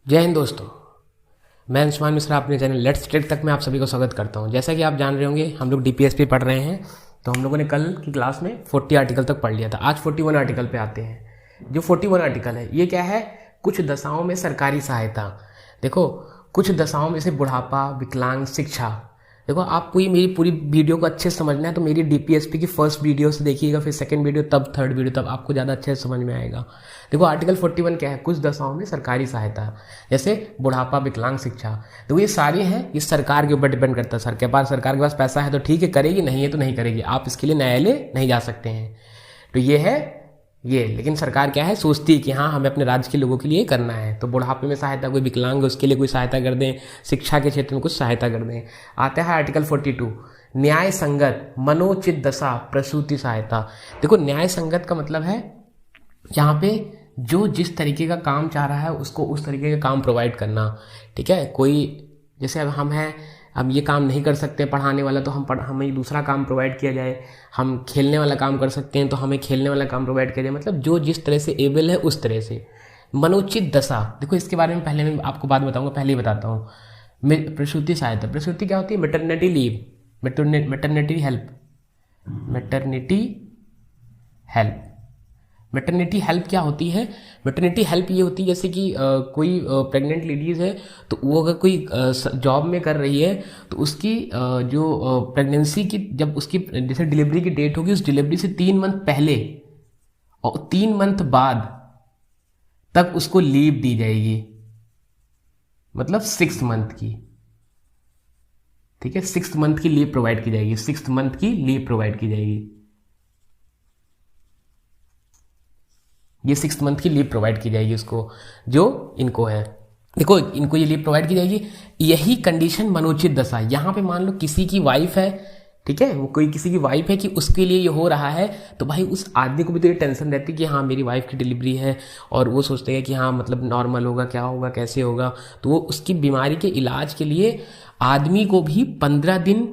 जय हिंद दोस्तों, मैं अंशुमान मिश्रा अपने चैनल लेट्स टेक तक में आप सभी को स्वागत करता हूं। जैसा कि आप जान रहे होंगे, हम लोग डीपीएसपी पढ़ रहे हैं। तो हम लोगों ने कल की क्लास में 40 आर्टिकल तक पढ़ लिया था। आज 41 आर्टिकल पे आते हैं। जो 41 आर्टिकल है ये क्या है? कुछ दशाओं में सरकारी सहायता। देखो, कुछ दशाओं में से बुढ़ापा, विकलांग, शिक्षा। देखो, आपको ये मेरी पूरी वीडियो को अच्छे से समझना है तो मेरी डीपीएसपी की फर्स्ट वीडियो से देखिएगा, फिर सेकंड वीडियो, तब थर्ड वीडियो, तब आपको ज़्यादा अच्छे से समझ में आएगा। देखो, आर्टिकल 41 क्या है? कुछ दशाओं में सरकारी सहायता, जैसे बुढ़ापा, विकलांग, शिक्षा। देखो, ये सारी हैं, ये सरकार के ऊपर डिपेंड करता है। सरकार के पास पैसा है तो ठीक है करेगी, नहीं है तो नहीं करेगी। आप इसके लिए न्यायालय नहीं जा सकते हैं। तो ये है ये। लेकिन सरकार क्या है, सोचती है कि हाँ, हमें अपने राज्य के लोगों के लिए करना है। तो बुढ़ापे में सहायता, कोई विकलांग है उसके लिए कोई सहायता कर दें, शिक्षा के क्षेत्र में कुछ सहायता कर दें। आता है आर्टिकल 42, न्याय संगत मनोचित दशा प्रसूति सहायता। देखो, न्याय संगत का मतलब है यहाँ पे जो जिस तरीके का काम चाह रहा है उसको उस तरीके का काम प्रोवाइड करना। ठीक है, कोई जैसे अब हम हैं, अब ये काम नहीं कर सकते पढ़ाने वाला, तो हमें दूसरा काम प्रोवाइड किया जाए। हम खेलने वाला काम कर सकते हैं तो हमें खेलने वाला काम प्रोवाइड किया जाए। मतलब जो जिस तरह से एबल है उस तरह से। मनोचित दशा, देखो इसके बारे में पहले मैं आपको बात बताऊंगा, पहले ही बताता हूँ। प्रसूति सहायता, प्रसूति क्या होती है? Maternity leave, maternity help, maternity help. Maternity help क्या होती है? मैटरनिटी हेल्प ये होती है जैसे कि कोई प्रेग्नेंट लेडीज़ है तो वो अगर कोई जॉब में कर रही है तो उसकी जो प्रेगनेंसी की, जब उसकी जैसे डिलीवरी की डेट होगी, उस डिलीवरी से 3 मंथ पहले और 3 मंथ बाद तक उसको लीव दी जाएगी। मतलब 6 मंथ की। ठीक है, 6 मंथ की लीव प्रोवाइड की जाएगी। 6 मंथ की लीव प्रोवाइड की जाएगी। ये 6 मंथ की लीव प्रोवाइड की जाएगी उसको, जो इनको है। देखो, इनको ये लीव प्रोवाइड की जाएगी। यही कंडीशन मनोचित दशा। यहाँ पे मान लो किसी की वाइफ है, ठीक है, वो कोई किसी की वाइफ है कि उसके लिए ये हो रहा है, तो भाई उस आदमी को भी तो ये टेंशन रहती है कि हाँ मेरी वाइफ की डिलीवरी है, और वो सोचते हैं कि हाँ मतलब नॉर्मल होगा, क्या होगा, कैसे होगा। तो वो उसकी बीमारी के इलाज के लिए आदमी को भी 15 दिन,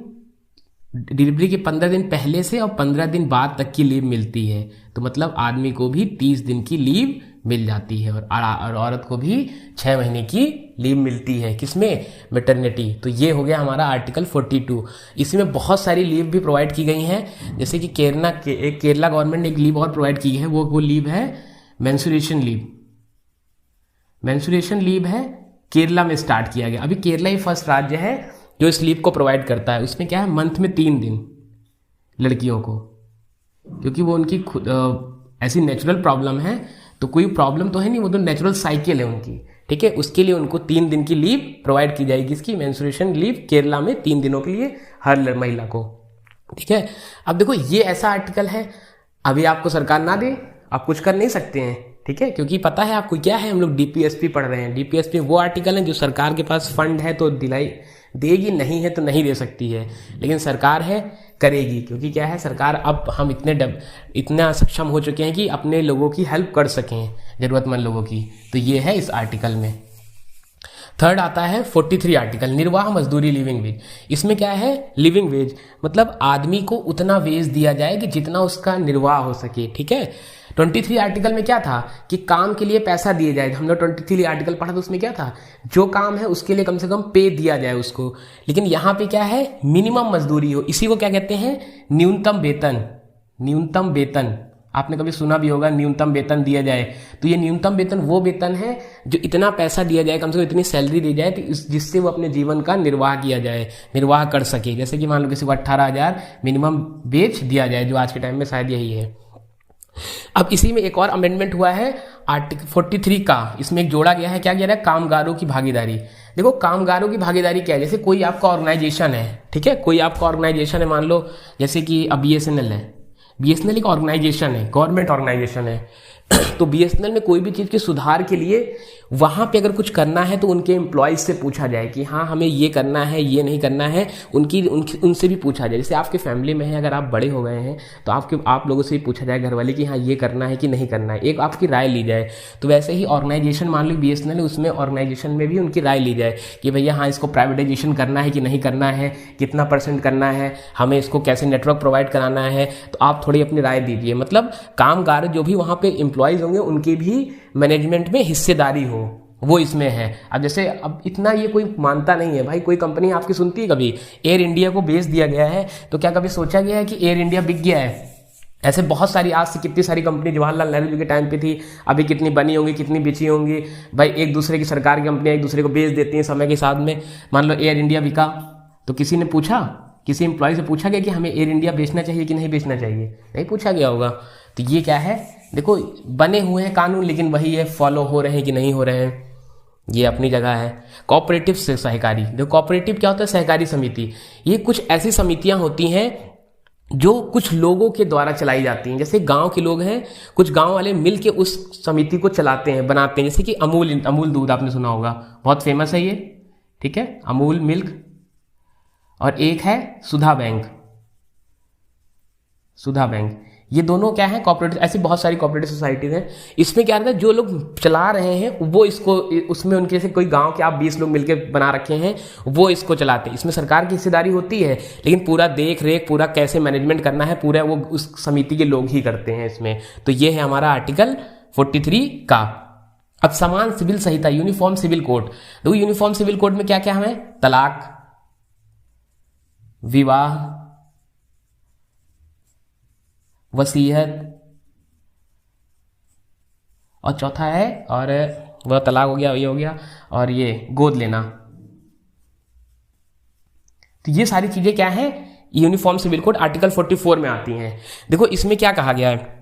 डिलीवरी के 15 दिन पहले से और 15 दिन बाद तक की लीव मिलती है। तो मतलब आदमी को भी 30 दिन की लीव मिल जाती है, और औरत को भी 6 महीने की लीव मिलती है। किसमें? मैटरनिटी। तो ये हो गया हमारा आर्टिकल 42। इसमें बहुत सारी लीव भी प्रोवाइड की गई हैं, जैसे कि केरला गवर्नमेंट ने एक लीव और प्रोवाइड की है। वो लीव है मेंस्ट्रुएशन लीव। मेंस्ट्रुएशन लीव है, केरला में स्टार्ट किया गया। अभी केरला ही फर्स्ट राज्य है जो इस लीव को प्रोवाइड करता है। उसमें क्या है, मंथ में 3 दिन लड़कियों को, क्योंकि वो उनकी खुद ऐसी नेचुरल प्रॉब्लम है। तो कोई प्रॉब्लम तो है नहीं, वो तो नेचुरल साइकिल है उनकी। ठीक है, उसके लिए उनको 3 दिन की लीव प्रोवाइड की जाएगी। इसकी मेंस्ट्रुएशन लीव केरला में 3 दिनों के लिए हर महिला को। ठीक है, अब देखो ये ऐसा आर्टिकल है, अभी आपको सरकार ना दे आप कुछ कर नहीं सकते हैं। ठीक है, क्योंकि पता है आपको क्या है, हम लोग डीपीएसपी पढ़ रहे हैं। डीपीएसपी वो आर्टिकल है जो सरकार के पास फंड है तो दिलाई देगी, नहीं है तो नहीं दे सकती है। लेकिन सरकार है, करेगी, क्योंकि क्या है, सरकार अब हम इतना सक्षम हो चुके हैं कि अपने लोगों की हेल्प कर सकें, जरूरतमंद लोगों की। तो ये है इस आर्टिकल में। थर्ड आता है 43 आर्टिकल, निर्वाह मजदूरी लिविंग वेज। इसमें क्या है, लिविंग वेज मतलब आदमी को उतना वेज दिया जाए कि जितना उसका निर्वाह हो सके। ठीक है, 23 आर्टिकल में क्या था कि काम के लिए पैसा दिए जाए। हम लोग 23 आर्टिकल पढ़ा तो उसमें क्या था, जो काम है उसके लिए कम से कम पे दिया जाए उसको। लेकिन यहाँ पे क्या है, मिनिमम मजदूरी हो। इसी को क्या कहते हैं, न्यूनतम वेतन। न्यूनतम वेतन आपने कभी सुना भी होगा, न्यूनतम वेतन दिया जाए। तो ये न्यूनतम वेतन वो वेतन है जो इतना पैसा दिया जाए, कम से कम इतनी सैलरी दी जाए तो जिससे वो अपने जीवन का निर्वाह किया जाए, निर्वाह कर सके। जैसे कि मान लो किसी को 18,000 मिनिमम वेज दिया जाए, जो आज के टाइम में शायद यही है। अब इसी में एक और अमेंडमेंट हुआ है आर्टिकल 43 का। इसमें एक जोड़ा गया है, क्या किया है, कामगारों की भागीदारी। देखो, कामगारों की भागीदारी क्या है, जैसे कोई आपका ऑर्गेनाइजेशन है, ठीक है, कोई आपका ऑर्गेनाइजेशन है, मान लो जैसे कि अब BSNL है। BSNL एक ऑर्गेनाइजेशन है, गवर्नमेंट ऑर्गेनाइजेशन है। तो BSNL में कोई भी चीज़ के सुधार के लिए वहाँ पे अगर कुछ करना है तो उनके एम्प्लॉयज़ से पूछा जाए कि हाँ हमें ये करना है, ये नहीं करना है। उनसे भी पूछा जाए। जैसे आपके फैमिली में है, अगर आप बड़े हो गए हैं तो आप लोगों से भी पूछा जाए, घर वाले, कि हाँ ये करना है कि नहीं करना है, एक आपकी राय ली जाए। तो वैसे ही ऑर्गेनाइजेशन, मान लो BSNL है, उसमें ऑर्गेनाइजेशन में भी उनकी राय ली जाए कि भैया हाँ इसको प्राइवेटाइजेशन करना है कि नहीं करना है, कितना % करना है, हमें इसको कैसे नेटवर्क प्रोवाइड कराना है। तो आप थोड़ी अपनी राय दीजिए। मतलब कामगार जो भी वहाँ पे एम्प्लॉयज़ होंगे उनकी भी मैनेजमेंट में हिस्सेदारी हो, वो इसमें है। अब जैसे अब इतना ये कोई मानता नहीं है भाई, कोई कंपनी आपकी सुनती है कभी? एयर इंडिया को बेच दिया गया है, तो क्या कभी सोचा गया है कि एयर इंडिया बिक गया है? ऐसे बहुत सारी, आज से कितनी सारी कंपनी जवाहरलाल नेहरू जी के टाइम पे थी, अभी कितनी बनी होंगी, कितनी बिची होंगी भाई। एक दूसरे की सरकार की कंपनियां एक दूसरे को बेच देती हैं समय के साथ में। मान लो एयर इंडिया बिका, तो किसी ने पूछा, किसी एम्प्लॉय से पूछा गया कि हमें एयर इंडिया बेचना चाहिए कि नहीं बेचना चाहिए? नहीं पूछा गया होगा। तो ये क्या है, देखो बने हुए हैं कानून, लेकिन वही है फॉलो हो रहे हैं कि नहीं हो रहे हैं, ये अपनी जगह है। कोऑपरेटिव से सहकारी, देखो कोऑपरेटिव क्या होता है? सहकारी समिति। ये कुछ ऐसी समितियां होती हैं जो कुछ लोगों के द्वारा चलाई जाती हैं। जैसे गांव के लोग हैं, कुछ गांव वाले मिल के उस समिति को चलाते हैं, बनाते हैं। जैसे कि अमूल दूध आपने सुना होगा, बहुत फेमस है ये, ठीक है, अमूल मिल्क। और एक है सुधा बैंक, ये दोनों क्या है? कोऑपरेटिव। ऐसी बहुत सारी कोऑपरेटिव सोसाइटीज हैं। इसमें क्या रहता है, जो लोग चला रहे हैं वो इसको, उसमें उनके से कोई गांव के आप 20 लोग मिलकर बना रखे हैं, वो इसको चलाते हैं। इसमें सरकार की हिस्सेदारी होती है, लेकिन पूरा देख रेख, पूरा कैसे मैनेजमेंट करना है, पूरा वो उस समिति के लोग ही करते हैं इसमें। तो ये है हमारा आर्टिकल 43 का। अब समान सिविल संहिता, यूनिफॉर्म सिविल कोड। देखो यूनिफॉर्म सिविल कोड में क्या क्या हमें? तलाक, विवाह, वसीयत, और चौथा है, और वह तलाक हो गया, ये हो गया, और ये गोद लेना। तो ये सारी चीजें क्या है? यूनिफॉर्म सिविल कोड आर्टिकल 44 में आती हैं। देखो इसमें क्या कहा गया है,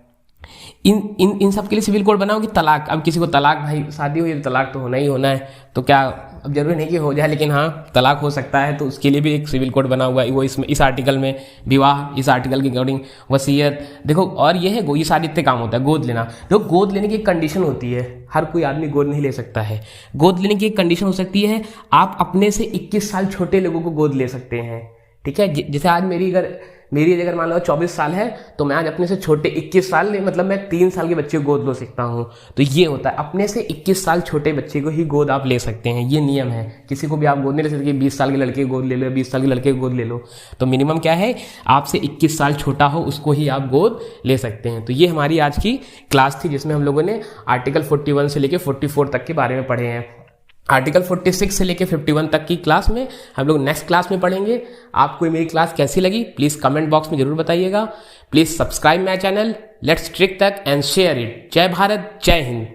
इन सब के लिए सिविल कोड बना होगी। तलाक, अब किसी को तलाक, भाई शादी हुई तो तलाक तो होना ही होना है, तो क्या अब जरूरी नहीं कि हो जाए, लेकिन हाँ तलाक हो सकता है, तो उसके लिए भी एक सिविल कोड बना हुआ है, वो इसमें इस आर्टिकल में। विवाह इस आर्टिकल के अकॉर्डिंग, वसीयत, देखो, और ये है ये सारे इतने काम होता है। गोद लेना, देखो गोद लेने की एक कंडीशन होती है, हर कोई आदमी गोद नहीं ले सकता है। गोद लेने की एक कंडीशन हो सकती है, आप अपने से 21 साल छोटे लोगों को गोद ले सकते हैं, ठीक है। जैसे आज मेरी अगर मान लो 24 साल है, तो मैं आज अपने से छोटे 21 साल, मतलब मैं 3 साल के बच्चे को गोद ले सकता हूँ। तो ये होता है, अपने से 21 साल छोटे बच्चे को ही गोद आप ले सकते हैं, ये नियम है। किसी को भी आप गोद नहीं ले सकते कि 20 साल के लड़के को गोद ले लो, 20 साल के लड़के को गोद ले लो। तो मिनिमम क्या है, आपसे 21 साल छोटा हो उसको ही आप गोद ले सकते हैं। तो ये हमारी आज की क्लास थी, जिसमें हम लोगों ने आर्टिकल 41 से लेकर 44 तक के बारे में पढ़े हैं। आर्टिकल 46 से लेकर 51 तक की क्लास में हम लोग नेक्स्ट क्लास में पढ़ेंगे। आपको मेरी क्लास कैसी लगी प्लीज कमेंट बॉक्स में जरूर बताइएगा। Please subscribe my channel, let's trick तक एंड शेयर इट। जय भारत, जय हिंद।